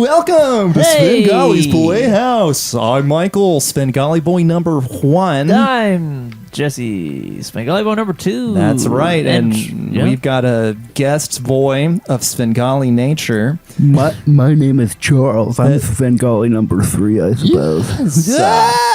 Welcome to Hey! Svengali's Playhouse. I'm Michael, Svengali boy number 1. I'm Jesse, Svengali boy number 2. That's right, and yeah. we've got a guest boy of Svengali nature. My name is Charles. I'm Svengali number 3, I suppose.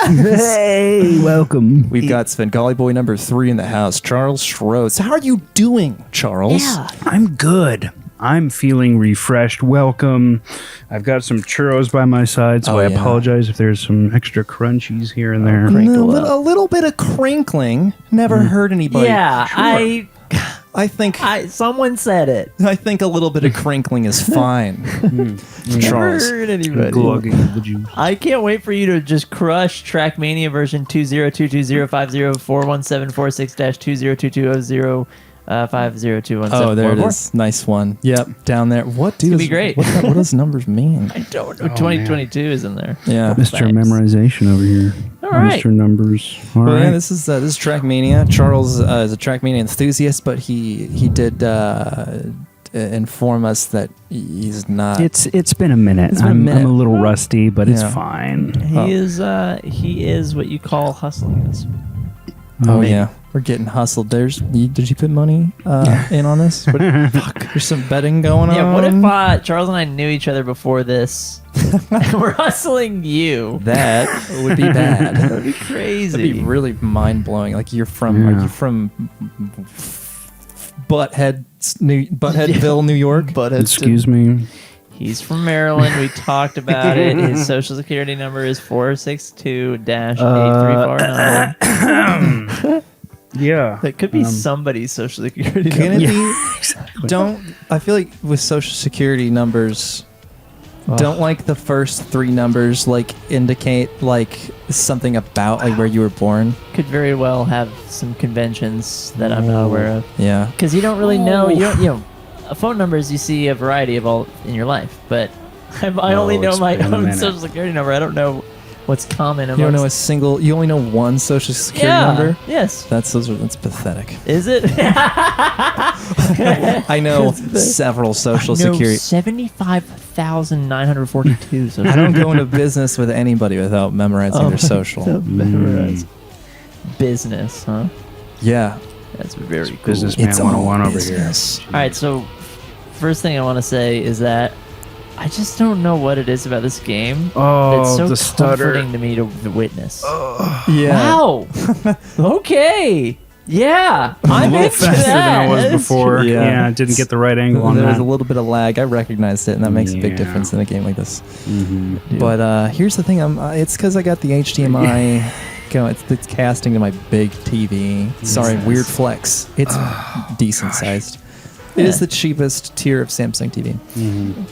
Hey, welcome. We've got Svengali boy number 3 in the house, Charles Schroes. How are you doing, Charles? Yeah. I'm good. I'm feeling refreshed. Welcome. I've got some churros by my side, so I apologize if there's some extra crunchies here and there. A little bit of crinkling. Never hurt anybody. Yeah, Sure. I think someone said it. a little bit of crinkling is fine. Charles. Never heard anybody. Glugging the juice. I can't wait for you to just crush Trackmania version 2022050417446-202200. 5021. Oh, there it is. Nice one. Yep, down there. What do gonna be great. What does numbers mean? I don't know. 2022 is in there. Yeah. Mr. Thanks. Memorization over here. All right. Mr. Numbers. All Well, right. yeah, this is Trackmania. Charles is a Trackmania enthusiast, but he did inform us that he's not. It's been a minute. It's been a minute. I'm a little rusty, but it's Yeah. fine. He is what you call hustling us. Oh yeah, we're getting hustled. Did you put money in on this? Fuck, there's some betting going on. Yeah, what if Charles and I knew each other before this and we're hustling you? That would be bad. That would be crazy. That'd be really mind blowing. Like are you from Buttheadville, New York? Excuse me. He's from Maryland. We talked about it. His social security number is 462-8349. Yeah. That could be somebody's social security Can number. it be? I feel like with social security numbers, don't like the first 3 numbers like indicate like something about like where you were born? Could very well have some conventions that I'm not aware of. Yeah. Because you don't really know. Phone numbers you see a variety of all in your life, but I only know it's my been a own minute. social security number. I don't know what's common amongst. You don't know you only know one social security number? Yes. That's pathetic. Is it? I know several social security. 75,942. I don't go into business with anybody without memorizing their social. Business, huh? Yeah. That's very cool. Businessman It's 101 all over business. here. All right, so first thing I want to say is that I just don't know what it is about this game Oh, that's the so stutter. comforting to me to witness. Yeah. Wow. Okay. Yeah. A I'm little into faster that. than I was That's before. true. Yeah. Yeah, I didn't get the right angle on There was that. a little bit of lag. I recognized it, and that makes a big Yeah. difference in a game like this. Mm-hmm. But here's the thing: it's because I got the HDMI going. It's casting to my big TV. Sorry, Nice. weird flex. It's decent sized. It is the cheapest tier of Samsung TV. Mm-hmm. I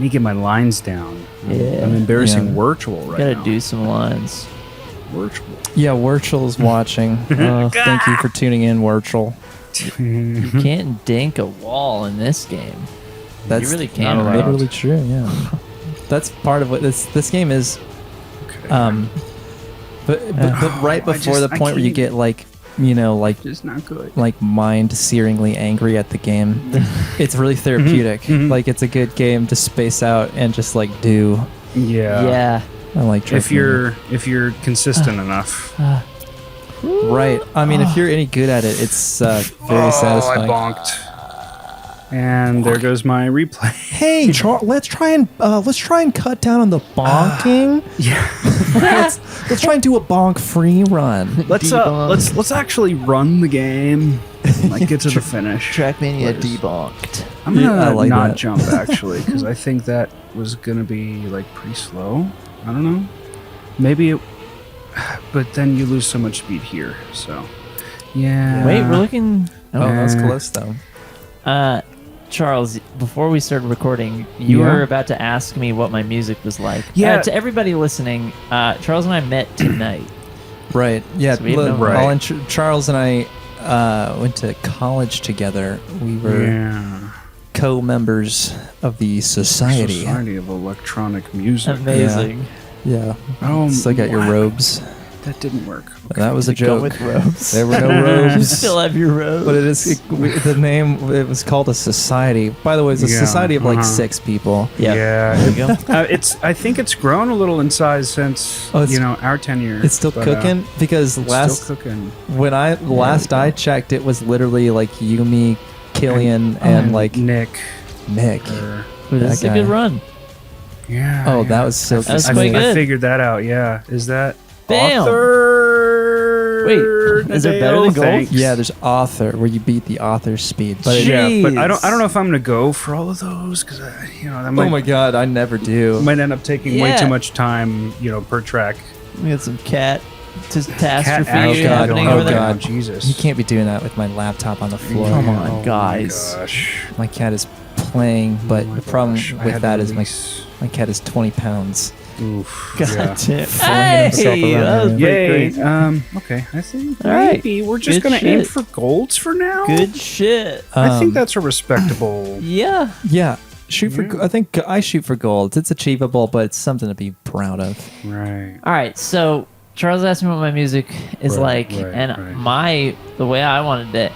need to get my lines down. Yeah. I'm embarrassing Yeah. virtual right Gotta now. do some lines. Virtual. Yeah, Wurchel's watching. Thank you for tuning in, Wurchel. You can't dink a wall in this game. That's You really can't. not allowed. literally true. Yeah, that's part of what this game is. Okay. But right before the I point where you can't- get like Just not good. like mind-searingly angry at the game, it's really therapeutic. Mhm. Like it's a good game to space out and just like do. Yeah. I like If Trackmania. you're consistent enough. Right. I mean, if you're any good at it, it's very satisfying. I bonked. And there goes my replay. Hey, let's try and cut down on the bonking. Yeah. let's try and do a bonk-free run. Let's actually run the game. Like get to the finish. Trackmania Please. debunked. I'm gonna Yeah, I like not that. jump actually because I think that was gonna be like pretty slow. I don't know. Maybe it, but then you lose so much speed here. So yeah. Wait, we're looking. Oh, that was Yeah. close though. Charles, before we started recording, you Yeah. were about to ask me what my music was like. Yeah. To everybody listening, Charles and I met tonight. Right. Yeah. So we have no- Right. Charles and I went to college together. We were Yeah. co-members of the Society of Electronic Music. Amazing. Yeah. Oh, Still got your what? robes. That didn't work. Okay. That was a Go joke. with robes. There were no You robes. still have your robes. But the name, it was called a society. By the way, it's a Yeah, society of like uh-huh. 6 people. Yeah. There you go. I think it's grown a little in size since Oh, it's- our tenure. It's still but, cooking because it's last still cooking. when I checked, it was literally like Yumi, Killian, and like Nick. Nick. Or, Ooh, this is That a good guy. run. yeah. Oh, yeah. that was so That was good. quite good. I figured that out. Yeah. Is that Bam. author? Wait, is there better than gold? Thanks. Yeah, there's author where you beat the author's speed. But Yeah, but I Jeez. don't know if I'm gonna go for all of those because that oh might my god, I never do. might end up taking way Yeah. too much time, per track. We got some cat catastrophe action happening going over on. there. God. Jesus! You can't be doing that with my laptop on the floor. Come on, Oh guys. My gosh. My cat is playing, but Oh my the problem gosh. I with had that to is release- my cat is 20 pounds. Oof. God yeah. damn. Flinging himself Hey, around that was here. pretty Yay. crazy. Okay. I think All right. maybe we're just Good gonna aim shit. for golds for now. Good shit. I think Um, that's a respectable. Yeah. Yeah, shoot for. Yeah. I think I shoot for gold. It's achievable, but it's something to be proud of. Right. All right. So Charles asked me what my music is Right, like, right, and right. the way I wanted to,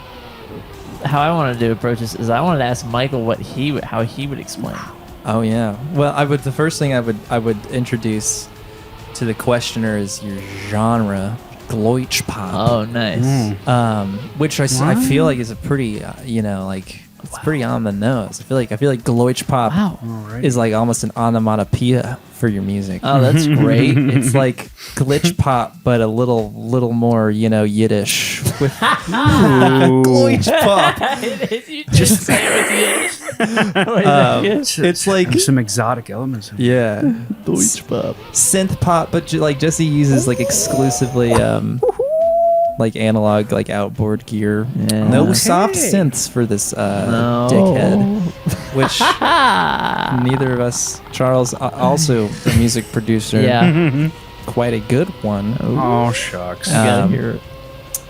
how I wanted to approach this is I wanted to ask Michael how he would explain. Oh yeah. Well, the first thing I would introduce to the questioner is your genre, Gloich pop. Oh, nice. Which I feel like is a pretty it's pretty on the nose. I feel like Gloich pop Wow. Alright. is like almost an onomatopoeia for your music. Oh, that's great. It's like glitch pop, but a little more, Yiddish with glitch pop. You just say it with Yiddish. It's like There's some exotic elements. In yeah, Deutsch pop. synth pop, but like Jesse uses like exclusively like analog, like outboard gear. Yeah. No Okay. soft synths for this No. dickhead. Which neither of us. Charles, also a music producer. Yeah. Quite a good one. Oh shucks. You gotta Um, hear it.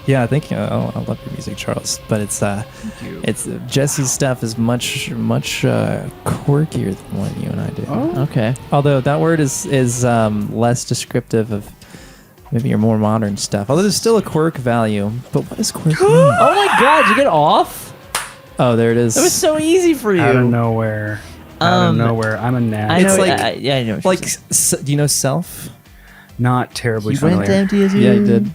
Yeah, I think I love your music, Charles. But it's Jesse's stuff is much quirkier than what you and I do. Oh. Okay. Although that word is less descriptive of maybe your more modern stuff. Although there's still a quirk value. But what does quirk mean? Oh my God! You get off. Oh, there it is. That was so easy for you. Out of nowhere. Out of nowhere. I'm a gnat. I know. It's like- yeah, I know. What like, you're saying. do you know Self? Not terribly You familiar. went empty as you. Yeah, I did.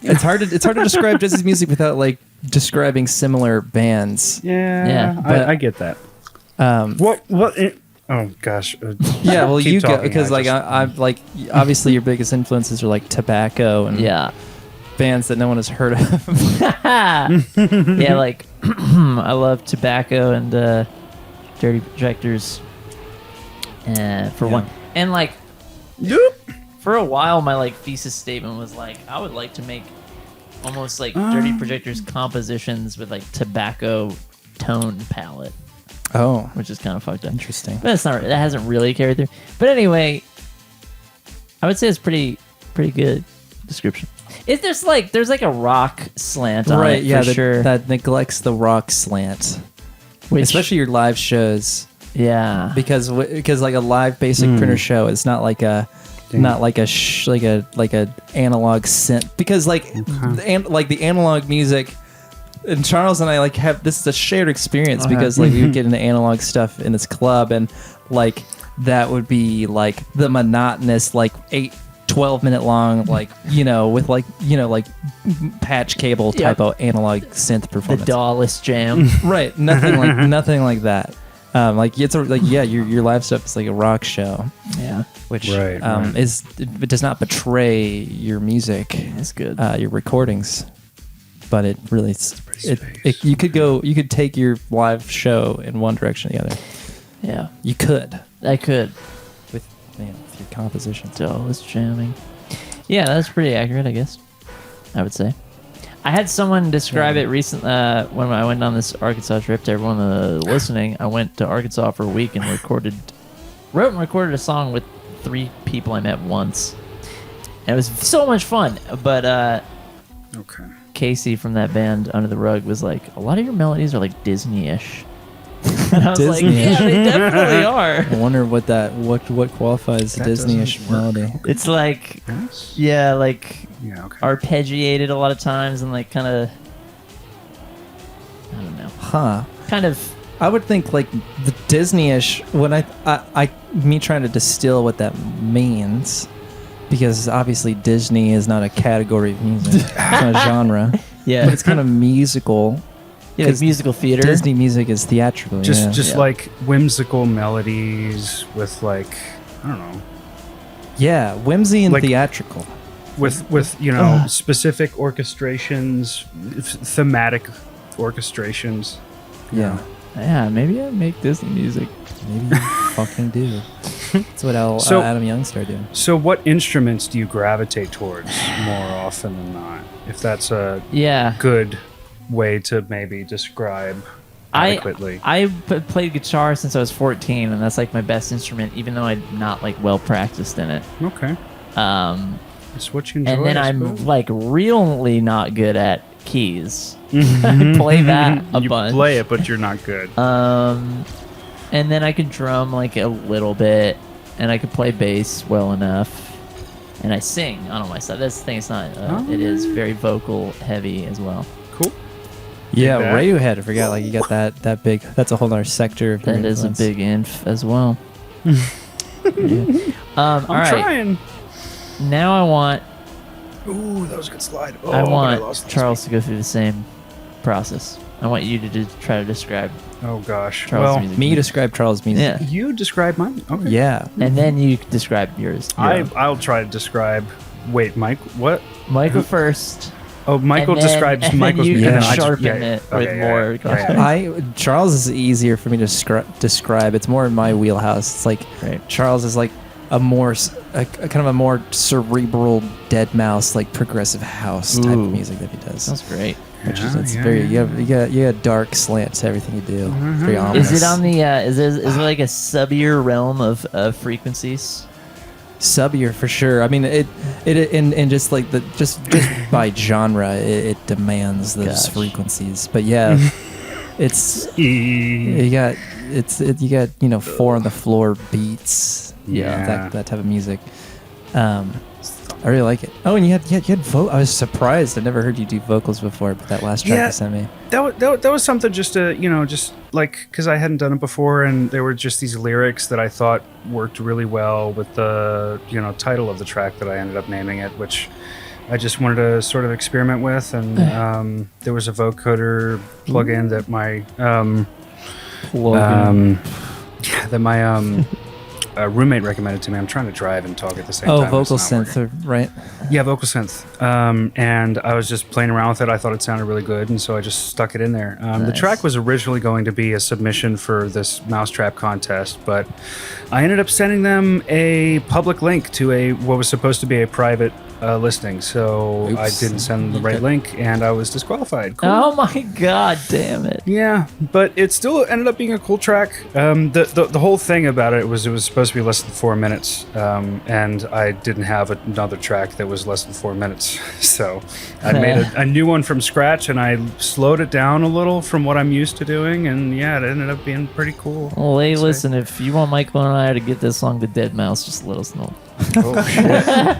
It's hard to describe Jesse's music without like describing similar bands. Yeah. Yeah, but- I get that. Um, What? Oh gosh. yeah, well, Keep you go talking, because like just- I'm like obviously your biggest influences are like Tobacco and Yeah. bands that no one has heard of. Yeah, like I love Tobacco and Dirty Projectors. For one, and like for a while, my like thesis statement was like I would like to make almost like Dirty Projectors compositions with like Tobacco tone palette, Oh, which is kind of fucked up. interesting. But it's not. That hasn't really carried through. But anyway, I would say it's pretty good description. There's like a rock slant on Right, it yeah, for sure. that neglects the rock slant, Which- especially your live shows, yeah, because like a live basic printer show is not like a like a analog synth, because like the analog music. And Charles and I like have this is a shared experience because like we would get into analog stuff in this club, and like that would be like the monotonous like 12-minute long like with like patch cable type of analog synth the performance. Dawless Jam. Right, nothing like that. Like it's your live stuff is like a rock show, Yeah, which Right, right. it does not betray your music, that's good. your recordings, but it really space. you could take your live show in one direction or the other. Yeah, You could I could. with your composition. Dawless jamming. Yeah, that's pretty accurate, I guess. I would say. I had someone describe it recently when I went on this Arkansas trip. To everyone listening, I went to Arkansas for a week and wrote and recorded a song with 3 people I met once. And it was so much fun. But Okay. Casey from that band Under the Rug was like, a lot of your melodies are like Disney-ish. And I was like, Disney-ish. yeah, they definitely are. I wonder what qualifies That Disney-ish doesn't work. melody. It's like, Yes? yeah, like Yeah, okay. arpeggiated a lot of times and like kind of, I don't know, Huh. kind of. I would think like the Disney-ish when me trying to distill what that means, because obviously Disney is not a category of music, it's not a genre, Yeah, but it's kind of musical. yeah, like musical theater. Disney music is theatrical. Just yeah. Yeah. like whimsical melodies with like, I don't know, Yeah, whimsy and Like- theatrical. with you know specific orchestrations, thematic orchestrations. Yeah, Yeah, maybe I make Disney music. maybe you fucking do. That's what So- Adam Young started doing. So, what instruments do you gravitate towards more often than not? If that's a Yeah, good way to maybe describe adequately. played guitar since I was 14, and that's like my best instrument, even though I'm not like well practiced in it. Okay, Um, it's what you enjoy. and then I I'm suppose. like really not good at keys. I play that a you bunch. play it, but you're not good. And then I can drum like a little bit, and I can play bass well enough, and I sing on all my stuff. That's the thing. It's not. It is very vocal heavy as well. Cool. Yeah, that. Radiohead. I forgot. Like you got that big. That's a whole other sector. Of your That is a influence. big inf as well. Yeah. All I'm right. trying. Now I want Ooh, that was a good slide. Oh, I but want lost this. Charles to go through the same process. I want you to try to describe Oh gosh. Charles' well, music. Me describe Charles' music. Yeah. you describe mine. Okay. Yeah. And then you describe yours. I'll try to describe. Wait, Mike. What? Michael first. Oh, Michael and then- describes and then Michael's you music. can and I just- sharpen yeah, it okay, with more. Charles is easier for me to describe. It's more in my wheelhouse. It's like Right. Charles is like a kind of a more cerebral dead mouse, like progressive house type Ooh. of music that he does. Sounds great. Which is Yeah, it's yeah, very yeah. you got dark slant to everything you do. Very ominous. Is it on the? Is it like a subbier realm of frequencies? subbier for sure? I mean, it and just like the just by genre, it demands those Gosh. frequencies. But yeah, it's you got you got 4 on the floor beats. Yeah. that type of music. I really like it. Oh, and you had I was surprised. I never heard you do vocals before, but that last track Yeah. you sent me. That was something just to just like because I hadn't done it before, and there were just these lyrics that I thought worked really well with the title of the track that I ended up naming it, which I just wanted to sort of experiment with. And there was a vocoder plugin that my roommate recommended to me. I'm trying to drive and talk at the same time. Oh, It's vocal not working. synth, right? Yeah, vocal synth. And I was just playing around with it. I thought it sounded really good, and so I just stuck it in there. The Nice. track was originally going to be a submission for this Mousetrap contest, but I ended up sending them a public link to what was supposed to be a private listing. So I Oops. didn't send the right link, and I was disqualified. Cool. Oh my god, damn it! Yeah, but it still ended up being a cool track. The whole thing about it was supposed to be less than 4 minutes, and I didn't have another track that was less than 4 minutes. So I made a new one from scratch, and I slowed it down a little from what I'm used to doing, and yeah, it ended up being pretty cool. Well, hey, So- listen, if you want Michael and I to get this song to Dead Mouse, just let us know. Oh, shit.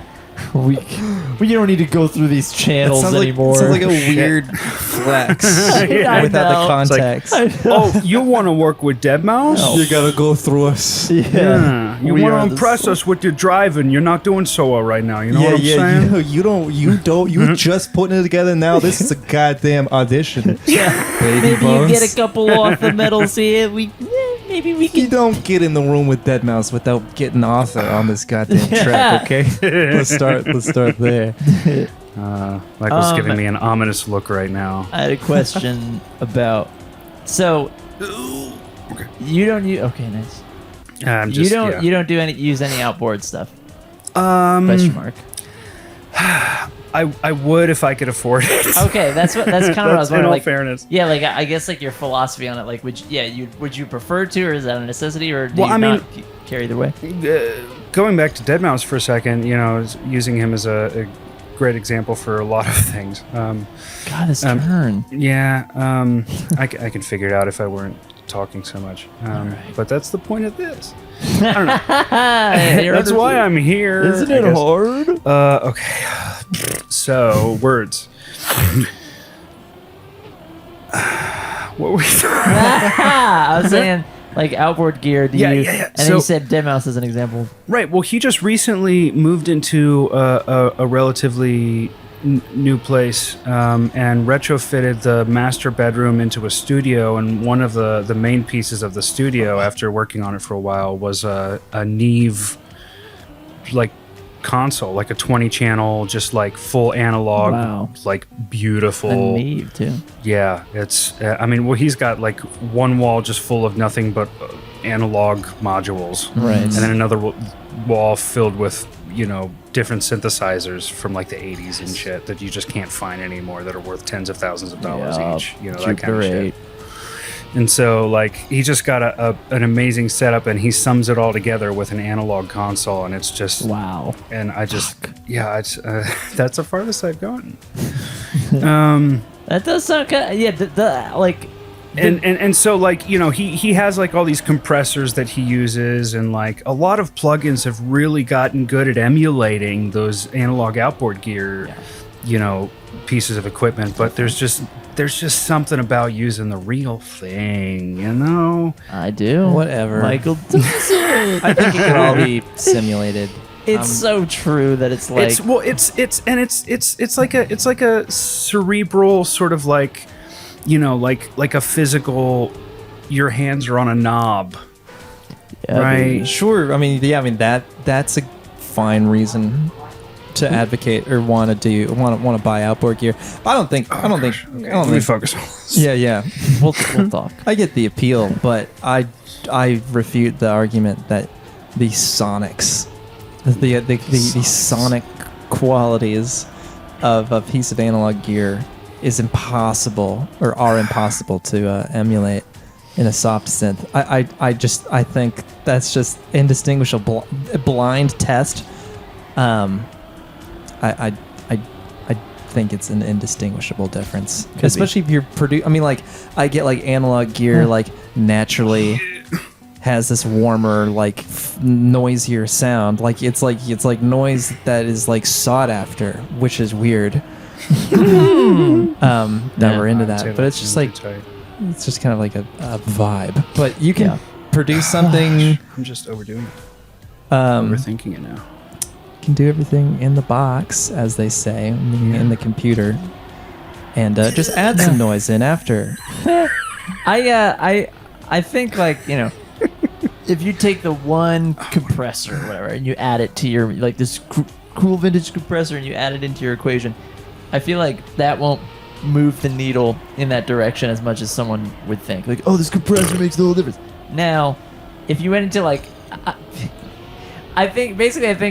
We don't need to go through these channels anymore. sounds like a weird flex I without know. the It's like- context. Oh, you want to work with Deadmau5? You gotta go through us. Yeah. You We want are to the impress us with your driving. You're not doing so well right now. You know what I'm saying? you just putting it together now. This is a goddamn audition. Baby Maybe you get a couple off the medals here. Maybe we You can. don't get in the room with Deadmau5 without getting Arthur on this goddamn track, okay? Let's start there. Michael's giving me an ominous look right now. I had a question about. So. You don't use. Okay, nice. I'm You just, don't. yeah. You don't use any outboard stuff. Question mark. I would if I could afford it. Okay, that's kind of what I was in wondering. all Like, fairness. yeah, like I guess like your philosophy on it. Like, would you prefer to, or is that a necessity, or do Well, you I mean- not care either way? Going back to Deadmau5 for a second, using him as a great example for a lot of things. God, this turn. Yeah, I can figure it out if I weren't talking so much. But that's the point of this. I don't know. That's why I'm here. Isn't it hard? Okay. So, words. What were we I was saying, like, outboard gear. Yeah. And then you said Dead Mouse as an example. Right. Well, he just recently moved into a relatively new place and retrofitted the master bedroom into a studio. And one of the main pieces of the studio, after working on it for a while, was a Neve like console, like a 20-channel, just like full analog, like beautiful. A Neve too. Yeah, it's. I mean, well, he's got like one wall just full of nothing but analog modules, right? And then another wall filled with different synthesizers from like the 80s and shit that you just can't find anymore that are worth tens of thousands of dollars each. That kind of shit. And so, like, he just got an amazing setup, and he sums it all together with an analog console, and it's just wow. And I just, it's, that's the farthest I've gotten. That does sound kind of, And so, like, he has like all these compressors that he uses, and like a lot of plugins have really gotten good at emulating those analog outboard gear, pieces of equipment. But there's just something about using the real thing, I do. Whatever. Michael does it. I think it can all be simulated. It's so true that it's like it's like a cerebral sort of like like a physical, your hands are on a knob, right? Dude. Sure. I mean, that's a fine reason to advocate or want to buy outboard gear. I don't think. Let me focus on this. Yeah. We'll talk. I get the appeal, but I refute the argument that the sonics, the sonic qualities of a piece of analog gear is impossible or are impossible to emulate in a soft synth. I think that's just indistinguishable. Blind test. I think it's an indistinguishable difference, especially if you're I mean, like, I get like analog gear like naturally has this warmer, like noisier sound. Like it's like noise that is like sought after, which is weird. That we're into that, but it's just like it's just kind of like a vibe. But you can produce something. I'm just overdoing it. Overthinking it now. You can do everything in the box, as they say, in the computer, and just add some noise in after. I think, like, if you take the one compressor or whatever and you add it to your, like, this cool vintage compressor, and you add it into your equation, I feel like that won't move the needle in that direction as much as someone would think. Like, oh, this compressor makes the whole difference. Now, if you went into, like, I think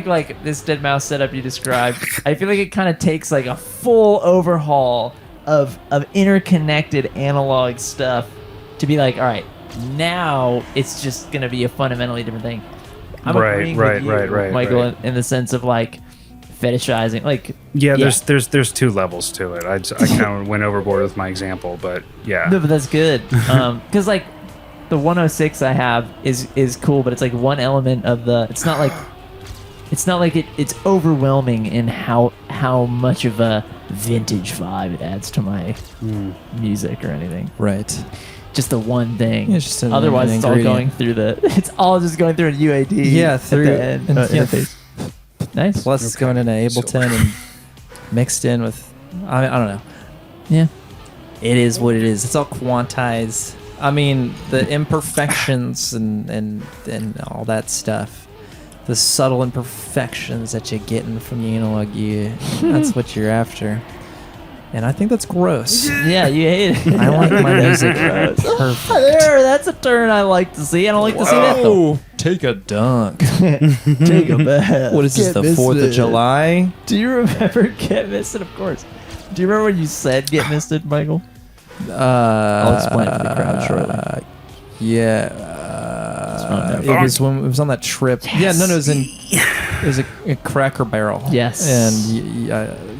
like this Dead Mouse setup you described, I feel like it kind of takes like a full overhaul of interconnected analog stuff to be like, all right, now it's just going to be a fundamentally different thing. I'm agreeing with you, Michael, in the sense of like fetishizing, like there's two levels to it. I kind of went overboard with my example, but no, but that's good because like the 106 I have is cool, but it's like one element of the. It's not like it's overwhelming in how much of a vintage vibe it adds to my music or anything. Right. Just the one thing. Yeah, it's just otherwise, it's all going through it's all just going through a UAD. Yeah, through at the end. Nice. Plus, it's going into Ableton and mixed in with. I don't know. Yeah. It is what it is. It's all quantized. I mean, the imperfections and all that stuff, the subtle imperfections that you're getting from the analog gear, that's what you're after. And I think that's gross. Yeah, you hate it. I like my music perfect. There, that's a turn I like to see. I don't like to see that, though. Take a dunk. Take a bath. What is this, the 4th of July? Do you remember Get Misted? Of course. Do you remember when you said Get Misted, Michael? I'll explain it to the crowd shortly. It was on that trip. Yes. Yeah, no, it was a Cracker Barrel. Yes. And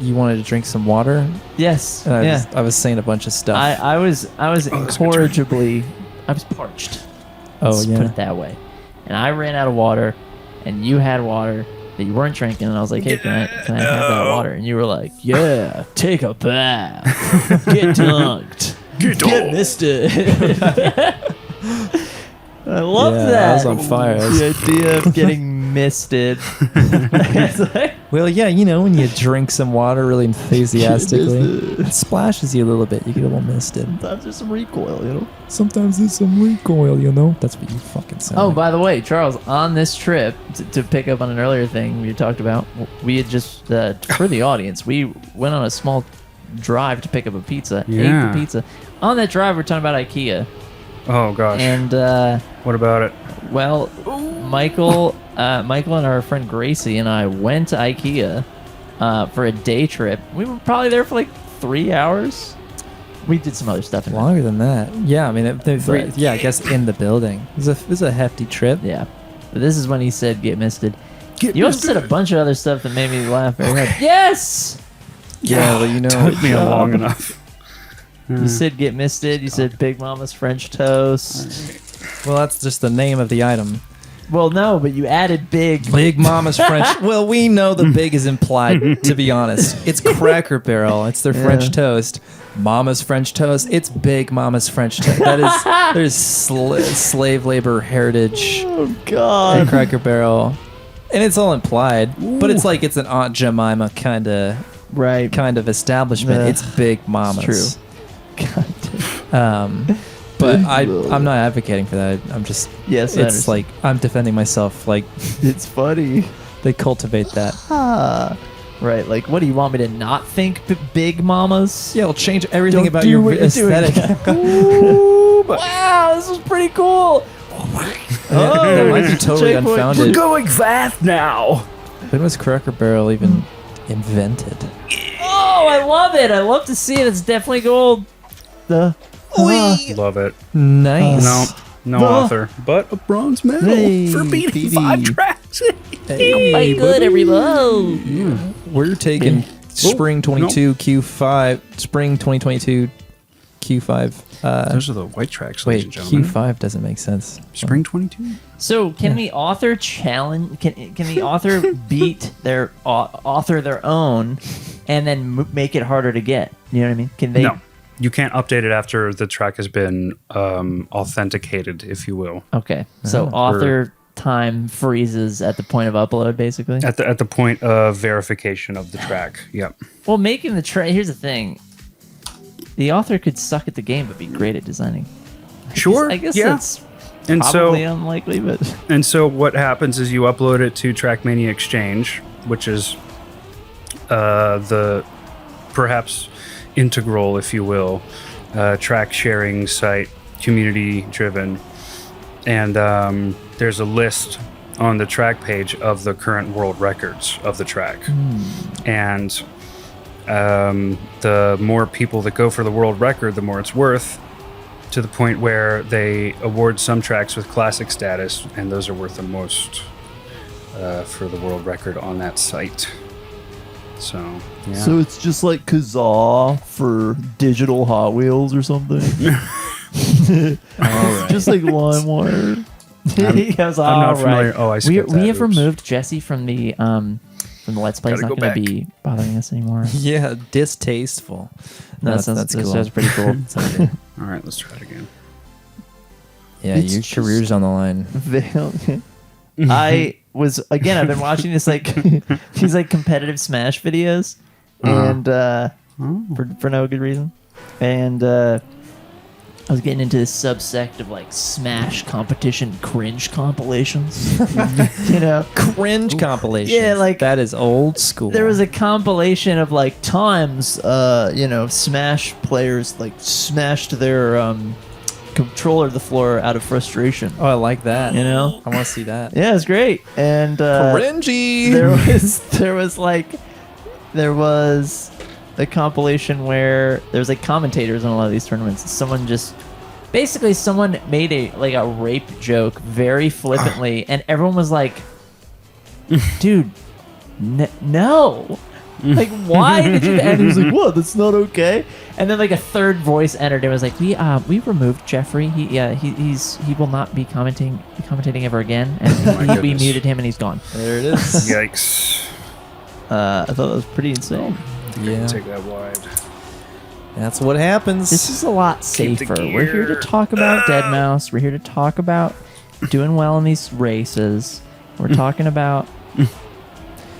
you wanted to drink some water? Yes. And I was saying a bunch of stuff. I was incorrigibly I was parched. Oh, Let's yeah. put it that way. And I ran out of water, and you had water that you weren't drinking, and I was like, hey, can I have that water? And you were like, yeah, take a bath. Get dunked. Get misted. I love Yeah, that. I was on fire. The idea of getting misted. It's like, Well, yeah, when you drink some water really enthusiastically, it splashes you a little bit. You get a little misted. sometimes there's some recoil, Sometimes there's some recoil, That's what you fucking sound Oh, like. by the way, Charles, on this trip, to pick up on an earlier thing we talked about, we had just, for the audience, we went on a small drive to pick up a pizza, ate the pizza. On that drive, we're talking about IKEA. Oh gosh. And, What about it? well, Michael and our friend Gracie and I went to IKEA for a day trip. We were probably there for like 3 hours. We did some other stuff in there. Longer than that. Yeah, I mean, Right. I guess in the building. It was a hefty trip. Yeah. But this is when he said get misted. You also said a bunch of other stuff that made me laugh very hard. Yes! Yeah, well, Took me long enough. You said get misted. You said Big Mama's French toast. Well, that's just the name of the item. Well, no, but you added big. Big Mama's French. Well, we know the big is implied, to be honest. It's Cracker Barrel. It's their French toast. Mama's French toast. It's Big Mama's French toast. That is, there's slave labor heritage Oh, God. at Cracker Barrel. And it's all implied, but it's like it's an Aunt Jemima kind of establishment. Yeah. It's Big Mama's. It's true. But I'm not advocating for that. I'm just Yes, I it's understand. like I'm defending myself. Like It's funny. they cultivate that. Right, like, what do you want me to not think Big Mamas? Yeah, it'll change everything Don't about do your what you're doing. aesthetic. Wow, this was pretty cool. That might be totally Checkpoint. unfounded. going fast now. When was Cracker Barrel even invented? Oh, I love it. I love to see it. It's definitely gold. Love it. Nice. No author, but a bronze medal Hey, for beating PB. 5 tracks. Hey, Good, everybody. we're taking Spring 22 Q5. Spring 2022 Q5. Those are the white tracks, Wait, ladies and gentlemen. Q5 doesn't make sense. Spring 22. So, can the author challenge? Can the author beat their author their own, and then make it harder to get? You know what I mean? Can they? No, you can't update it after the track has been authenticated, if you will. Okay, so author time freezes at the point of upload, basically. At the point of verification of the track. Yep. Well, making the track. Here's the thing: the author could suck at the game, but be great at designing. Sure. I guess yeah. that's And probably so unlikely, but And so what happens is you upload it to Trackmania Exchange, which is the perhaps integral, if you will, track sharing site, community driven. And there's a list on the track page of the current world records of the track. And the more people that go for the world record, the more it's worth, to the point where they award some tracks with classic status, and those are worth the most for the world record on that site. So, yeah. So it's just like Kazaa for digital Hot Wheels or something. Just like LimeWire. He goes, I'm not "All familiar. right." Oh, I We skipped that. have Oops. removed Jesse from the Let's Play. He's Gotta not go going to back. be bothering us anymore. Yeah, distasteful. No, That's that cool. sounds pretty cool. All right, let's try it again. Yeah, It's your just- career's on the line. I was again. I've been watching this like these like competitive Smash videos, and for no good reason, and I was getting into this subsect of like Smash competition cringe compilations. You know, Cringe compilation. Yeah, like- that is old school. there was a compilation of like times, you know, Smash players like smashed their controller to the floor out of frustration. Oh, I like that. You know, I want to see that. yeah, it's great. And Cringy. there was a compilation where there was like commentators on a lot of these tournaments. Someone made a rape joke very flippantly, and everyone was like, "Dude, no, Like, why did you? And he was like, "What? That's not okay." And then like a third voice entered and was like, "We removed Jeffrey. He will not be commentating ever again. And we muted him and he's gone." There it is. Yikes. I thought that was pretty insane. Yeah, Take that wide. that's what happens. This is a lot Keep the safer. We're here to gear. talk about Deadmau5. We're here to talk about doing well in these races. We're talking about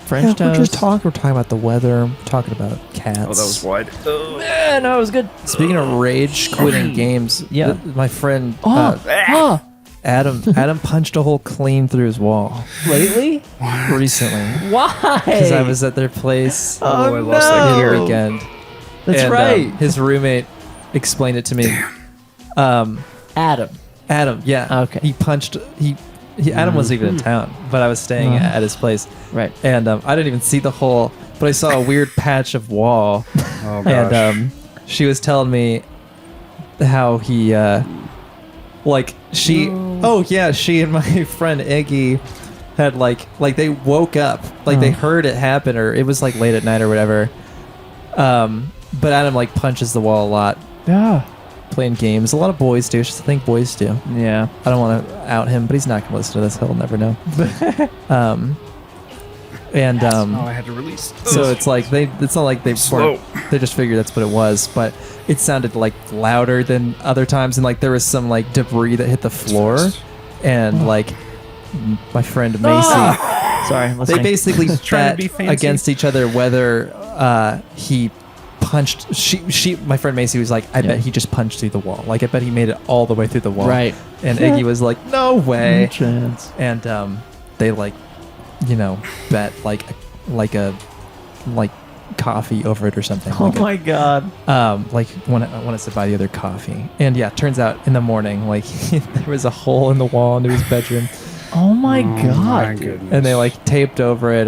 French toast. We're talking about the weather. We're talking about cats. Oh, that was wide. Yeah, no, it was good. Speaking of rage quitting games, Yeah. my friend Oh, Adam punched a hole clean through his wall lately? recently Why? because I was at their place Oh, I lost that the gear. weekend. That's and, right. his roommate explained it to me. Adam. Adam, yeah. Okay. He punched. He Adam wasn't even in town, but I was staying at his place, Right. and I didn't even see the hole, but I saw a weird patch of wall, Oh, gosh. and she was telling me how he, like she. Oh yeah, she and my friend Iggy had like they woke up, like they heard it happen, or it was like late at night or whatever. But Adam like punches the wall a lot. Yeah. Playing games. A lot of boys do. It's just a thing boys do. Yeah. I don't want to out him, but he's not going to listen to this. He'll never know. Oh, I had to release. So it's like it's not like they Slow. weren't, they just figured that's what it was, but it sounded like louder than other times, and like there was some like debris that hit the floor, and like my friend Macy, Sorry, I'm they listening. basically Trying to bet be fancy. against each other whether he punched. She my friend Macy was like, I bet he just punched through the wall. Like I bet he made it all the way through the wall. Right. And Iggy was like, no way. Chance. And they like, bet like coffee over it or something. Oh like my god. like when I wanted to buy the other coffee. And yeah, turns out in the morning, like there was a hole in the wall into his bedroom, Oh my My god. dude. goodness. and they like taped over it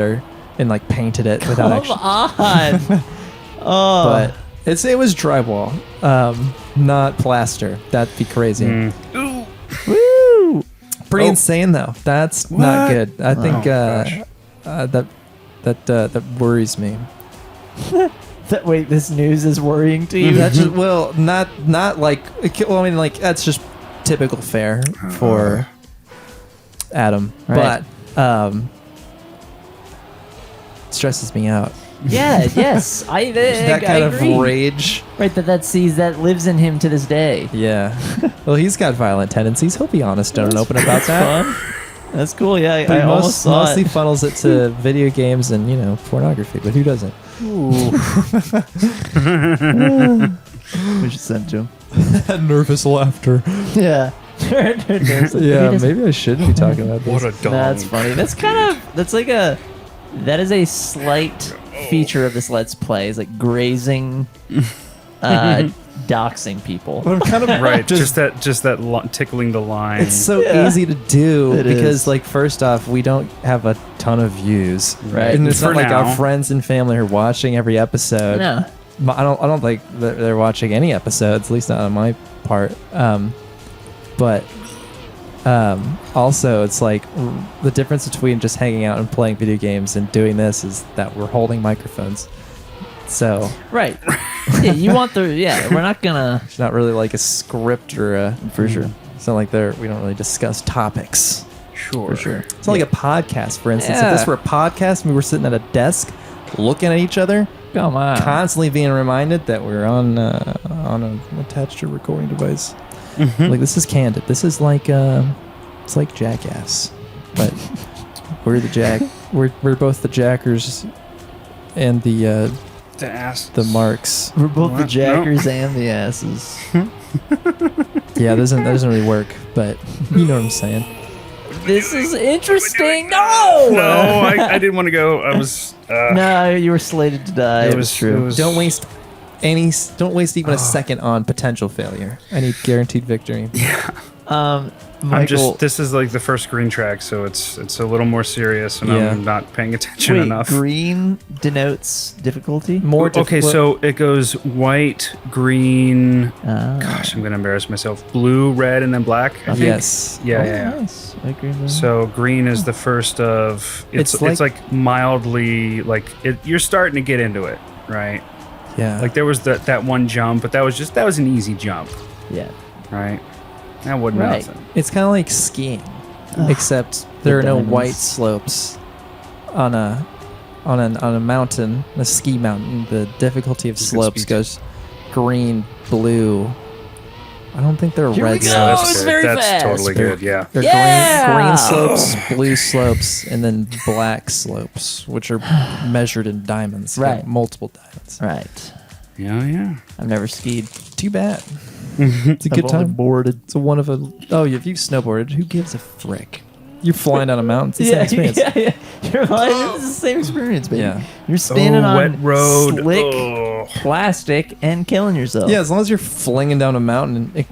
and like painted it without Come actually. on. Oh. But it was drywall, not plaster. That'd be crazy. Mm. Woo! Pretty Oh. insane though. That's not What? good. I think gosh. that worries me. Wait, this news is worrying to you? That's just not like I mean like that's just typical fare for Adam, Right. but stresses me out. Yeah, yes. I That kind agree. of rage. Right, that lives in him to this day. Yeah. Well, he's got violent tendencies. He'll be honest and open about that. Fun. That's cool. Yeah, But I he almost saw mostly it. funnels it to video games and pornography. But who doesn't? We should send to him. Nervous laughter. Yeah. Yeah, maybe I shouldn't be talking about this. What a dong. That's funny. That is a slight feature of this Let's Play, is like grazing, doxing people. I'm kind of Right, just that tickling the line. It's so Yeah. easy to do It because, is. like, first off, we don't have a ton of views, Right. And it's For not like now. our friends and family are watching every episode. No. I don't think that they're watching any episodes, at least not on my part. But also, it's like the difference between just hanging out and playing video games and doing this is that we're holding microphones. So Right. Yeah, you want we're not gonna. it's not really like a script or a. For sure. It's not like we don't really discuss topics. sure. For sure. It's not like a podcast, for instance. Yeah. If this were a podcast and we were sitting at a desk looking at each other, Come on. constantly being reminded that we're on an attached to a recording device. Like, this is candid. This is like it's like Jackass, but we're both the jackers and the The ass. marks. We're both the What? jackers and the asses. Yeah, that doesn't really work, but you know what I'm saying. This is interesting. No. No, I didn't want to go. I was. No, you were slated to die. It It was was- true. it was- Don't waste even a second on potential failure. I need guaranteed victory. Michael, This is like the first green track, so it's a little more serious, and Yeah. I'm not paying attention wait, enough. green denotes difficulty? More Okay, difficult- so it goes white, green. Ah. Gosh, I'm gonna embarrass myself. Blue, red, and then black. I think. Yes. Yeah, Oh, yeah. nice. White, green, blue. So green is the first of. It's It's like mildly like you're starting to get into it, right? Yeah. Like there was that one jump, but that was an easy jump, yeah. right? That wasn't Right. nothing. It's kind of like skiing, except there are no diamonds. white slopes on a mountain, a ski mountain. The difficulty of You can slopes speak. goes green, blue. I don't think there are Here we red go. Yeah, slopes. that's it's good. very That's fast. totally good. Yeah. They're Yeah! green slopes, blue slopes, and then black slopes, which are measured in diamonds. You got Right. multiple diamonds. Right. Yeah. I've never skied. Too bad. It's a good I've only time. boarded. It's one of a. Oh, if you snowboarded, who gives a frick? You're flying down a mountain. It's the same experience. yeah. You're like, it's the same experience, baby. Yeah. You're standing on wet road. slick Oh. plastic and killing yourself. Yeah, as long as you're flinging down a mountain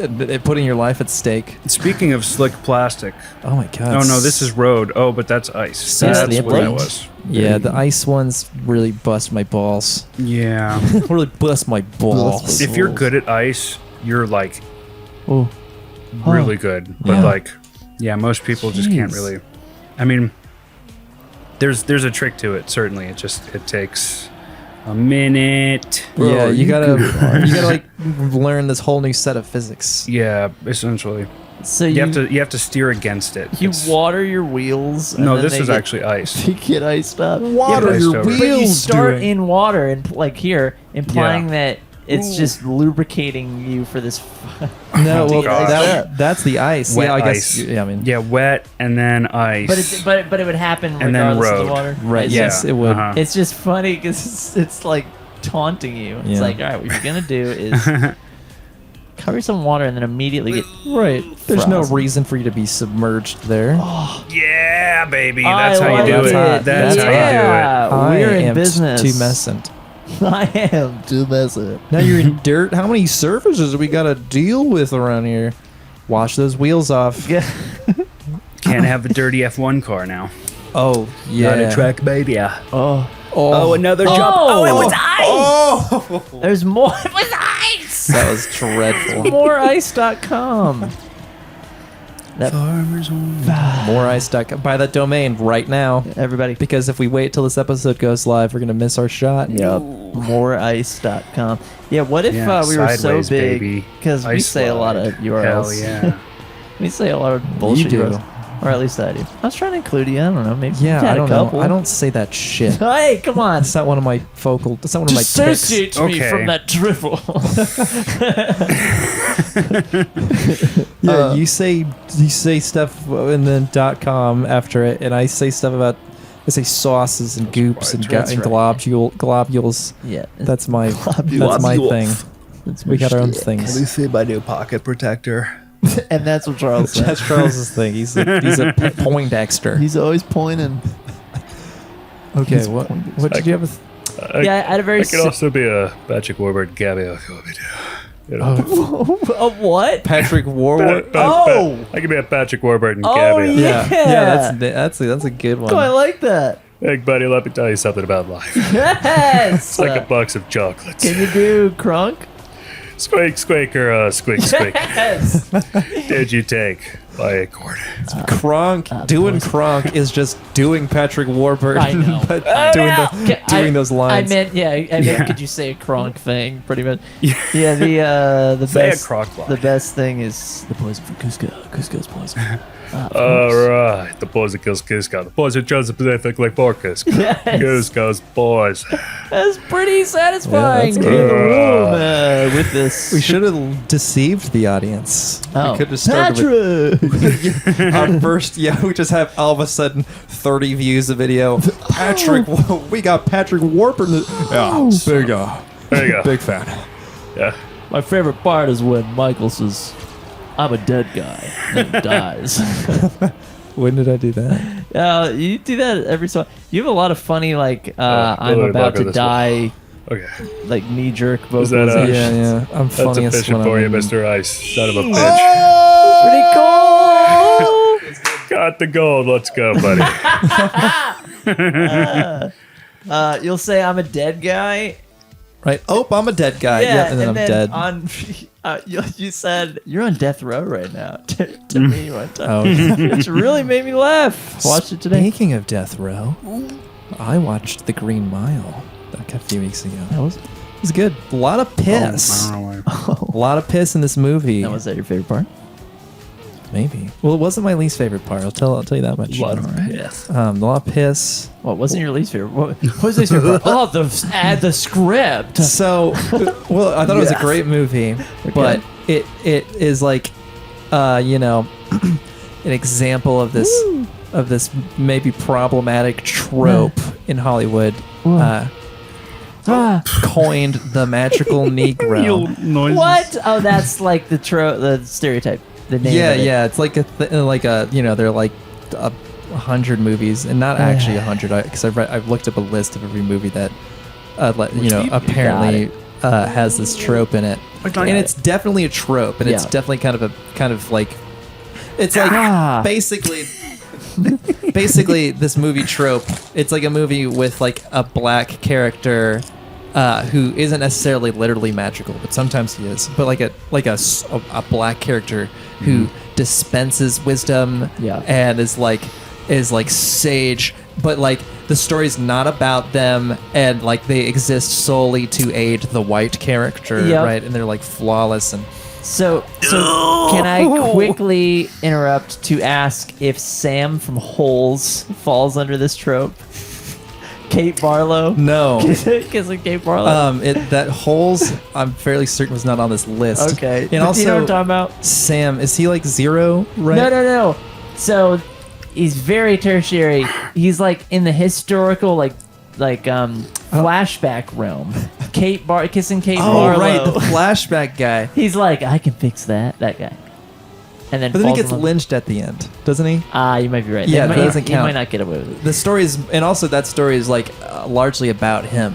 and putting your life at stake. Speaking of slick plastic. Oh my god. Oh no, this is road. Oh, but that's ice. So That's slippery. what that was. Yeah, the ice ones really bust my balls. Yeah. Really bust my balls. If you're good at ice, you're like Oh. really good. But Yeah. like, yeah, most people just can't Jeez. really. I mean, there's a trick to it. Certainly, it takes a minute. Yeah, you gotta like learn this whole new set of physics. Yeah, essentially, So you have to steer against it. you It's- water your wheels. And No, then this they is get- actually ice. They get iced up. Water Yeah, your iced over. But you wheels start doing. in water and like here, implying Yeah. that it's just lubricating you for this. No, well, gosh. that's the ice. Wet yeah, I guess. ice. Yeah, I mean, Yeah, wet and then ice. But it would happen And then regardless of the road. water. right? It's, Yes, it would. uh-huh. it's just funny because it's like taunting you. It's Yeah. like, all right, what you're gonna do is cover yourself in water and then immediately get. Right. There's no Frozen. reason for you to be submerged there. Yeah, baby. I That's how you like do That's it. how- That's how you Yeah. I We're in am business. tumescent. I am too messy. Now you're in dirt. How many surfaces we got to deal with around here? Wash those wheels off. do it. Can't have a dirty F1 car now. Oh yeah. Trackmania. Oh, Oh, another jump. Oh, it was ice. Oh, there's more. It was ice. that was dreadful. Moreice.com. That Farmers More ice. Buy that domain right now. everybody. Because if we wait till this episode goes live, we're gonna miss our shot. Yep. Moreice.com. Yeah. What if Yeah, we were so sideways, big? baby. Because we Ice say a lot of slide. URLs. Hell yeah. We say a lot of bullshit do. URLs. Or at least I do. I was trying to include you. I don't know. Maybe Yeah, you had I don't a couple. know. I don't say that shit. Hey, come on. That's not one of my focal. That's not one of my ticks. Dissociate me Okay. from that drivel. Yeah, you say stuff and then .com after it, and I say stuff about I say sauces and goops and, That's right. globules. Yeah. That's my Globules. thing. That's We got our own shit. things. see my new pocket protector? And that's what Charles said. That's Charles's thing. He's a Poindexter. He's always pointing. Okay, he's what Poindexter. did you have? Yeah, I had a very I could also be a Patrick Warburton Gabby. You know. a what? Patrick Warwick. Oh! I could be a Patrick Warburton Oh, Gabby. yeah. That's a good one. Oh, I like that. Hey, buddy, let me tell you something about life. Yes. It's like a box of chocolates. Can you do crunk? Squeak, squeaker, squeak, squeak. Yes. Did you take my acorn? Kronk doing Kronk is just doing Patrick Warburton, I know. but Okay, doing those lines. I meant, could you say a cronk thing? Pretty much. Yeah. The Say a best. crock line. The best thing is the poison from Cusco. Cusco's poison. All right, the poison kills Cusco. The poison joins the Pacific like for Cusco. Yes. Cusco's boys. That's pretty satisfying. Yeah, that's in good. the room with this. We should have deceived the audience. Oh. We could have started Patrick. with our first. Yeah, we just have all of a sudden 30 views of video. Patrick, we got Patrick Warburton. Yeah, big, There you go. big fan. Yeah. My favorite part is when Michael says, "I'm a dead guy," and dies. When did I do that? You do that every so. You have a lot of funny like I'm really about bugger to this die Okay. like knee jerk Is that, vocalizations. Yeah, I'm That's funniest efficient when for you, I'm. Mr. Ice. Son of a bitch. Pretty cool. Got the gold. Let's go, buddy. You'll say I'm a dead guy. Right. Oh, I'm a dead guy. Yeah, and then I'm dead. On, you said you're on death row right now to me one time. Oh. Which really made me laugh. Watched it today. Speaking of death row, I watched The Green Mile like a few weeks ago. That was It was good. A lot of piss. I don't know why. A lot of piss in this movie. that. Was that your favorite part? Maybe. Well, it wasn't my least favorite part. I'll tell you that much. A lot of piss. A lot of piss. What wasn't your least favorite? What was your least favorite part? Oh, the script. So, well, I thought it was a great movie, but it is like, an example of this maybe problematic trope in Hollywood. Coined the magical Negro. What? Oh, that's like the stereotype. The name. Yeah, of it. yeah. It's like they're like 100 movies, and not actually 100, because I've looked up a list of every movie that apparently has this trope in it, and it's definitely a trope, and it's definitely kind of like it's like basically this movie trope. It's like a movie with like a black character who isn't necessarily literally magical, but sometimes he is. But like a black character who dispenses wisdom and is like sage, but like the story's not about them, and like they exist solely to aid the white character, right? And they're like flawless and. So can I quickly interrupt to ask if Sam from Holes falls under this trope? Kate Barlow? No. Because of Kate Barlow? That Holes, I'm fairly certain, was not on this list. Okay. And also, do you know what I'm talking about? Sam, is he like Zero, right? No. So he's very tertiary. He's like in the historical, flashback realm. Kissing Kate Barlow. Oh, right, the flashback guy. He's like, I can fix that guy. And then But then he falls gets in love. lynched at the end, doesn't he? You might be right. Yeah, that doesn't He count. might not get away with it. The story is, and also that story is like largely about him.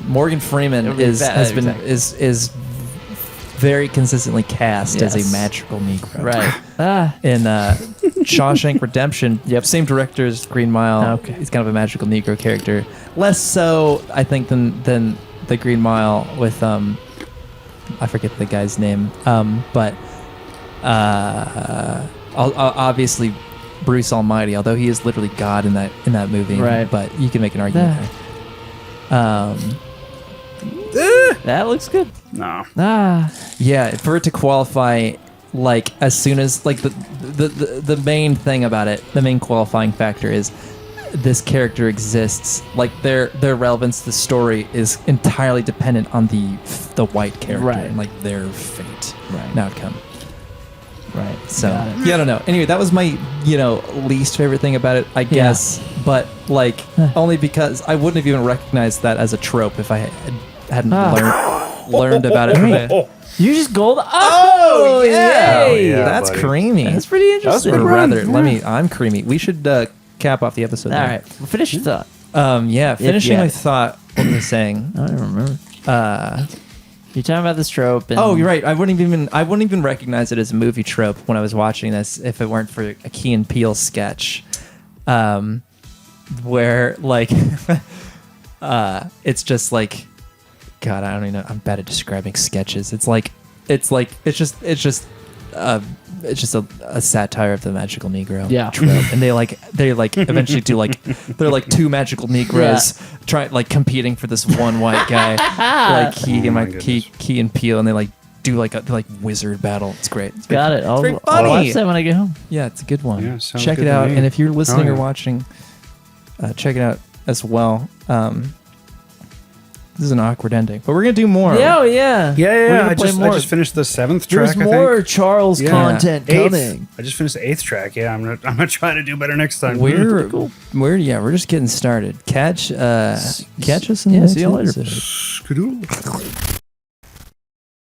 Morgan Freeman is very consistently cast as a magical Negro. Right. In Shawshank Redemption, same director as Green Mile. Okay. He's kind of a magical Negro character. Less so, I think, than the Green Mile with I forget the guy's name. But obviously Bruce Almighty, although he is literally God in that movie. Right. But you can make an argument there. That looks good. No. Yeah, for it to qualify, like as soon as like the main thing about it, the main qualifying factor is this character exists. Like their relevance to the story is entirely dependent on the white character and like their fate and outcome. Right. So I don't know. Anyway, that was my least favorite thing about it, I guess. But like only because I wouldn't have even recognized that as a trope if I hadn't learned about it from it. You just gold. Oh yeah, yay. That's buddy. creamy. That's pretty interesting. Or rather, I'm creamy. We should cap off the episode. All now. right. Well, finish your thought. Finishing my thought. What was I saying? I don't remember. You're talking about this trope. And You're right. I wouldn't even recognize it as a movie trope when I was watching this if it weren't for a Key and Peele sketch, where like, it's just like, God, I don't even know. I'm bad at describing sketches. It's just a satire of the magical Negro trope, and they eventually do they're like two magical Negroes competing for this one white guy, like Key and Peele, and they do a wizard battle. It's great. It's Got it. I'll very funny. watch that when I get home. Yeah, it's a good one. Yeah, sounds check good it to out, me. and if you're listening Oh, or yeah. watching, check it out as well. This is an awkward ending, but we're gonna do more. Yeah, yeah. Yeah. We're gonna I play just more. finished the 7th There's track. more I think. Charles Yeah. content coming. 8th. I just finished the 8th track. Yeah, I'm gonna try to do better next time. We're just getting started. Catch us in the Yeah, next see you later. episode. Skidoo.